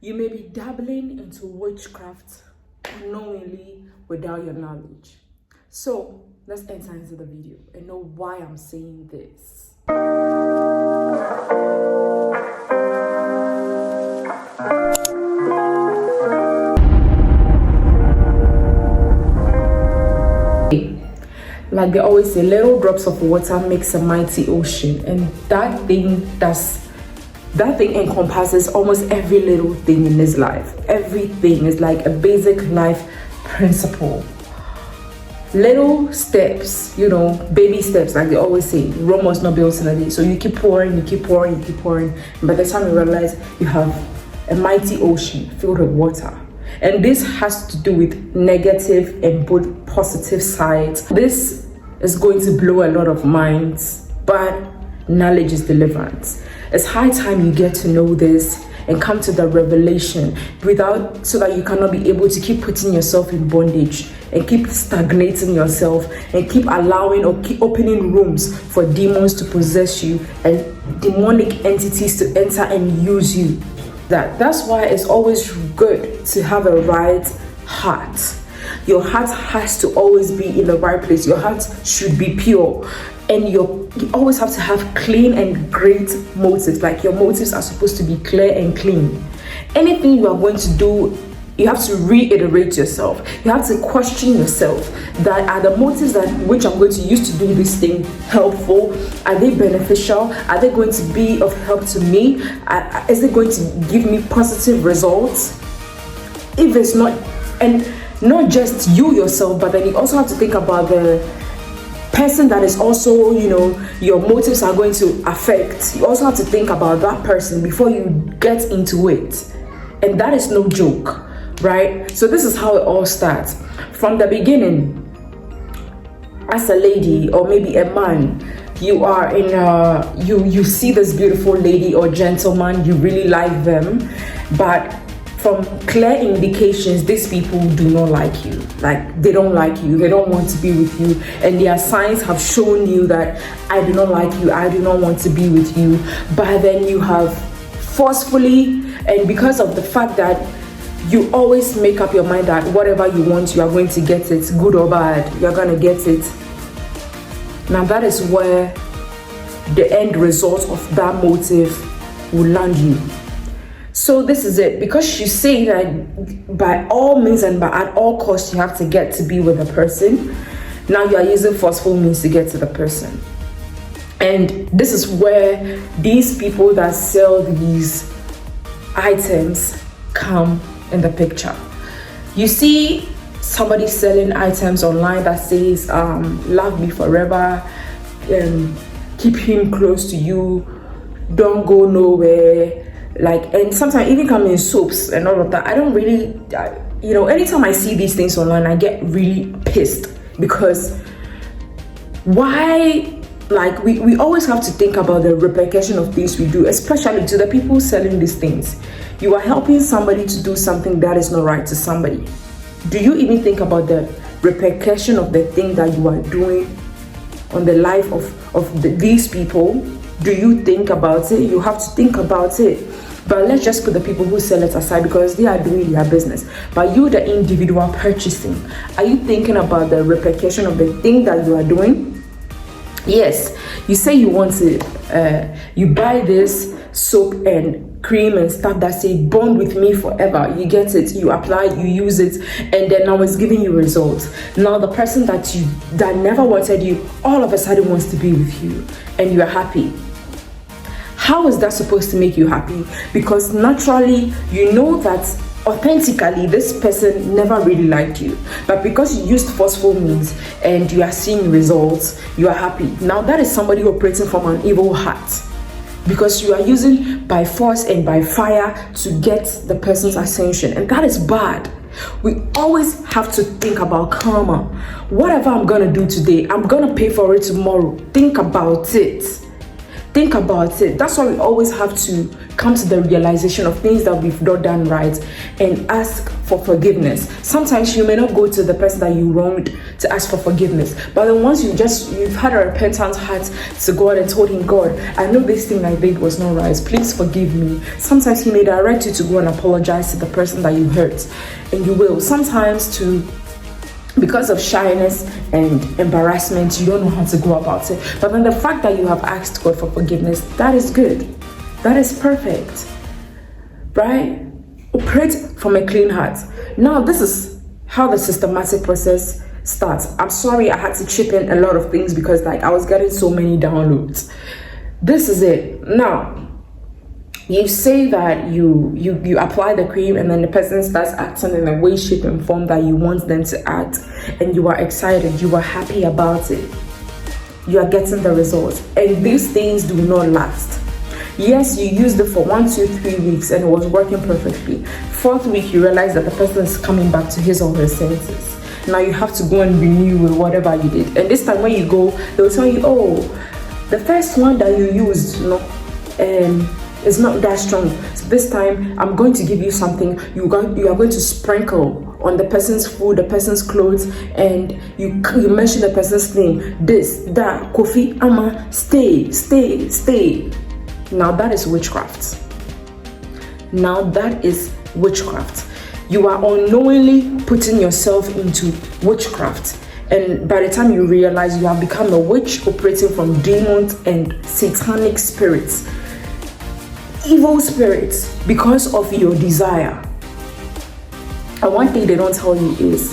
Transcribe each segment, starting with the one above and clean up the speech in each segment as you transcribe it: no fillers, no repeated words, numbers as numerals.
You may be dabbling into witchcraft unknowingly without your knowledge. So let's enter into the video and know why I'm saying this. Like they always say, little drops of water makes a mighty ocean, and that thing encompasses almost every little thing in this life. Everything is like a basic life principle. Little steps, baby steps, like they always say. Rome was not built in a day. So you keep pouring, you keep pouring, you keep pouring. And by the time you realize you have a mighty ocean filled with water. And this has to do with negative and both positive sides. This is going to blow a lot of minds, but knowledge is deliverance. It's high time you get to know this and come to the revelation so that you cannot be able to keep putting yourself in bondage and keep stagnating yourself and keep allowing or keep opening rooms for demons to possess you and demonic entities to enter and use you. That's why it's always good to have a right heart. Your heart has to always be in the right place. Your heart should be pure. And you always have to have clean and great motives. Like your motives are supposed to be clear and clean. Anything you are going to do, you have to reiterate yourself. You have to question yourself that are the motives which I'm going to use to do this thing helpful? Are they beneficial? Are they going to be of help to me? Is it going to give me positive results? If it's not, and not just you yourself, but then you also have to think about the person that is also, your motives are going to affect. You also have to think about that person before you get into it. And that is no joke, right? So this is how it all starts. From the beginning, as a lady or maybe a man, you are in you see this beautiful lady or gentleman, you really like them, but from clear indications, these people do not like you. Like they don't like you, they don't want to be with you, and their signs have shown you that I do not like you, I do not want to be with you. But then you have forcefully, and because of the fact that you always make up your mind that whatever you want, you are going to get it, good or bad, you're going to get it. Now that is where the end result of that motive will land you. So this is it. Because you say that by all means and at all costs you have to get to be with a person, now you are using forceful means to get to the person. And this is where these people that sell these items come in the picture. You see somebody selling items online that says love me forever, keep him close to you, don't go nowhere, and sometimes even come in soaps and all of that. I don't really, anytime I see these things online, I get really pissed, because why? We always have to think about the repercussion of things we do, especially to the people selling these things. You are helping somebody to do something that is not right to somebody. Do you even think about the repercussion of the thing that you are doing on the life of these people? Do you think about it? You have to think about it. But let's just put the people who sell it aside, because they are doing their business. But you, the individual purchasing, are you thinking about the repercussion of the thing that you are doing? Yes, you say you want to, you buy this soap and cream and stuff that say bond with me forever. You get it, you apply, you use it, and then now it's giving you results. Now the person that never wanted you all of a sudden wants to be with you, and you are happy. How is that supposed to make you happy? Because naturally you know that authentically this person never really liked you, but because you used forceful means and you are seeing results, you are happy. Now that is somebody operating from an evil heart, because you are using by force and by fire to get the person's attention, and that is bad. We always have to think about karma. Whatever I'm gonna do today, I'm gonna pay for it tomorrow. Think about it. Think about it. That's why we always have to come to the realization of things that we've not done right and ask for forgiveness. Sometimes you may not go to the person that you wronged to ask for forgiveness, but then once you've had a repentant heart to God and told him, God, I know this thing I did was not right, please forgive me. Sometimes he may direct you to go and apologize to the person that you hurt, and you will. Sometimes because of shyness and embarrassment, you don't know how to go about it. But then the fact that you have asked God for forgiveness, that is good. That is perfect. Right? Operate from a clean heart. Now, this is how the systematic process starts. I'm sorry I had to chip in a lot of things because I was getting so many downloads. This is it. Now, you say that you apply the cream and then the person starts acting in a way, shape, and form that you want them to act, and you are excited, you are happy about it. You are getting the results, and these things do not last. Yes, you used it for 1, 2, 3 weeks and it was working perfectly. 4th week, you realize that the person is coming back to his or her senses. Now you have to go and renew with whatever you did, and this time when you go, they'll tell you, oh, the first one that you used, it's not that strong. So this time I'm going to give you something you are going to sprinkle on the person's food, the person's clothes, and you mention the person's name. This, that, Kofi, Ama, stay. Now that is witchcraft. Now that is witchcraft. You are unknowingly putting yourself into witchcraft. And by the time you realize, you have become a witch operating from demons and satanic spirits. Evil spirits, because of your desire. And one thing they don't tell you is,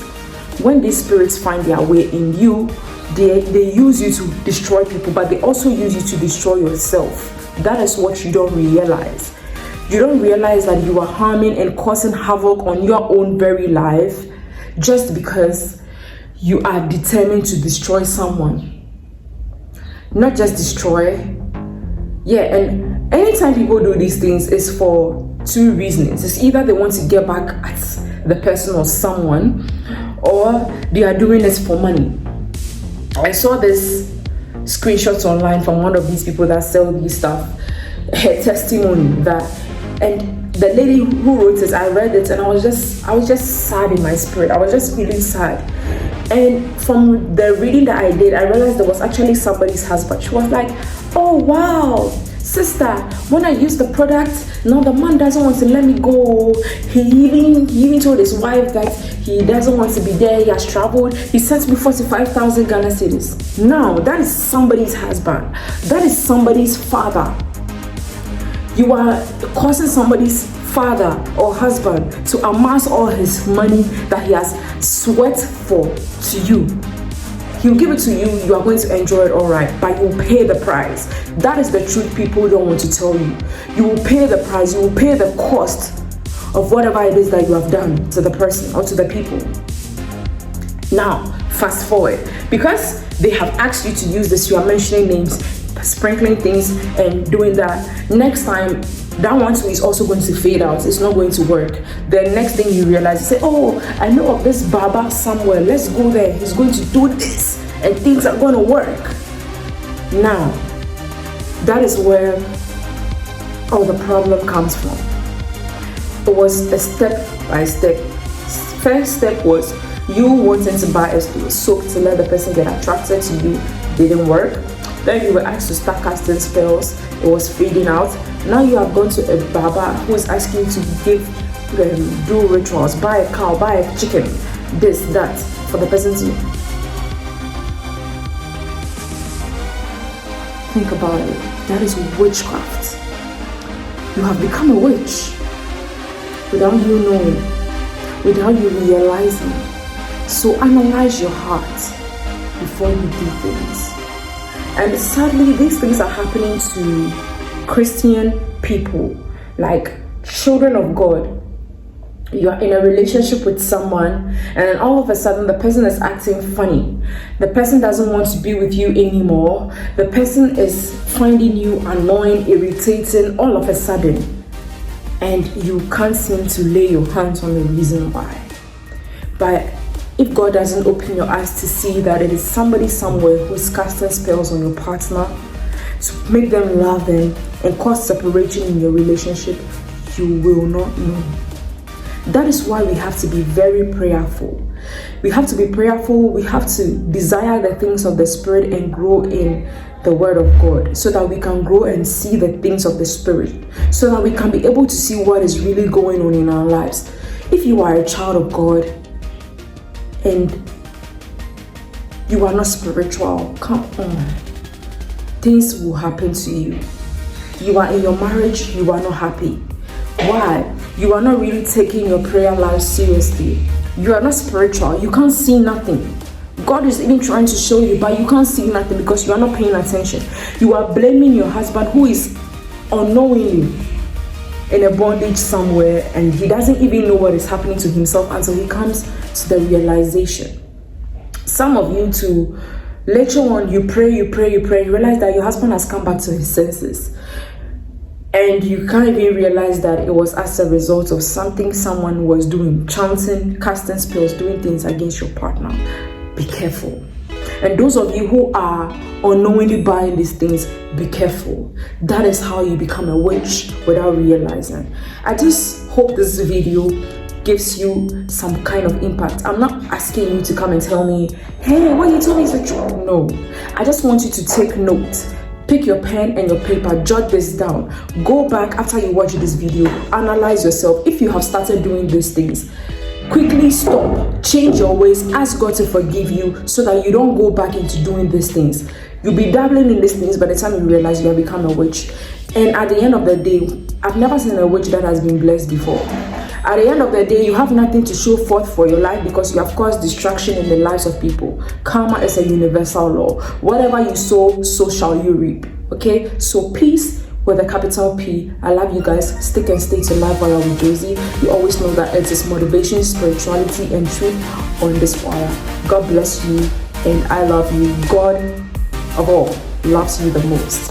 when these spirits find their way in you, they use you to destroy people, but they also use you to destroy yourself. That is what you don't realize. You don't realize that you are harming and causing havoc on your own very life just because you are determined to destroy someone. Not just destroy. Yeah, and anytime people do these things, it's for 2 reasons. It's either they want to get back at the person or someone, or they are doing this for money. I saw this screenshots online from one of these people that sell these stuff, her testimony and the lady who wrote it, I read it and I was just sad in my spirit. I was just feeling sad. And from the reading that I did, I realized there was actually somebody's husband. She was like, oh wow, sister, when I use the product, now the man doesn't want to let me go. He even told his wife that he doesn't want to be there. He has traveled. He sent me 45,000 Ghana cedis. Now, that is somebody's husband. That is somebody's father. You are causing somebody's father or husband to amass all his money that he has sweat for to you. He'll give it to you, you are going to enjoy it all right, but you will pay the price. That is the truth people don't want to tell you. You will pay the price, you will pay the cost of whatever it is that you have done to the person or to the people. Now, fast forward. Because they have asked you to use this, you are mentioning names, sprinkling things and doing that. Next time, that one too is also going to fade out. It's not going to work. The next thing you realize, you say, oh, I know of this Baba somewhere. Let's go there. He's going to do this and things are going to work. Now, that is where all the problem comes from. It was a step by step. First step was you wanting to buy a soap to let the person get attracted to you. Didn't work. Then you were asked to start casting spells. It was fading out. Now you have gone to a Baba who is asking you to do rituals, buy a cow, buy a chicken, this, that, for the person to think about it. That is witchcraft. You have become a witch without you knowing, without you realizing. So analyze your heart before you do things. And sadly, these things are happening to Christian people, like children of God. You are in a relationship with someone, and then all of a sudden the person is acting funny. The person doesn't want to be with you anymore. The person is finding you annoying, irritating all of a sudden, and you can't seem to lay your hands on the reason why. But if God doesn't open your eyes to see that it is somebody somewhere who's casting spells on your partner, to make them love them and cause separation in your relationship, you will not know. That is why we have to be very prayerful. We have to be prayerful. We have to desire the things of the Spirit and grow in the Word of God, so that we can grow and see the things of the Spirit, so that we can be able to see what is really going on in our lives. If you are a child of God and you are not spiritual, come on, things will happen to you. You are in your marriage, you are not happy. Why? You are not really taking your prayer life seriously. You are not spiritual. You can't see nothing. God is even trying to show you, but you can't see nothing because you are not paying attention. You are blaming your husband, who is unknowingly in a bondage somewhere, and he doesn't even know what is happening to himself until he comes to the realization. Some of you too, later on, you pray, you realize that your husband has come back to his senses. And you can't even realize that it was as a result of something someone was doing, chanting, casting spells, doing things against your partner. Be careful. And those of you who are unknowingly buying these things, be careful. That is how you become a witch without realizing. I just hope this video gives you some kind of impact. I'm not asking you to come and tell me, hey, what you told me is the truth. No, I just want you to take note. Pick your pen and your paper, jot this down. Go back after you watch this video, analyze yourself. If you have started doing these things, quickly stop, change your ways, ask God to forgive you so that you don't go back into doing these things. You'll be dabbling in these things by the time you realize you have become a witch. And at the end of the day, I've never seen a witch that has been blessed before. At the end of the day, you have nothing to show forth for your life because you have caused distraction in the lives of people. Karma is a universal law. Whatever you sow, so shall you reap. Okay? So peace with a capital P. I love you guys. Stick and stay to Live Wire with Josie. You always know that it is motivation, spirituality, and truth on this wire. God bless you and I love you. God of all loves you the most.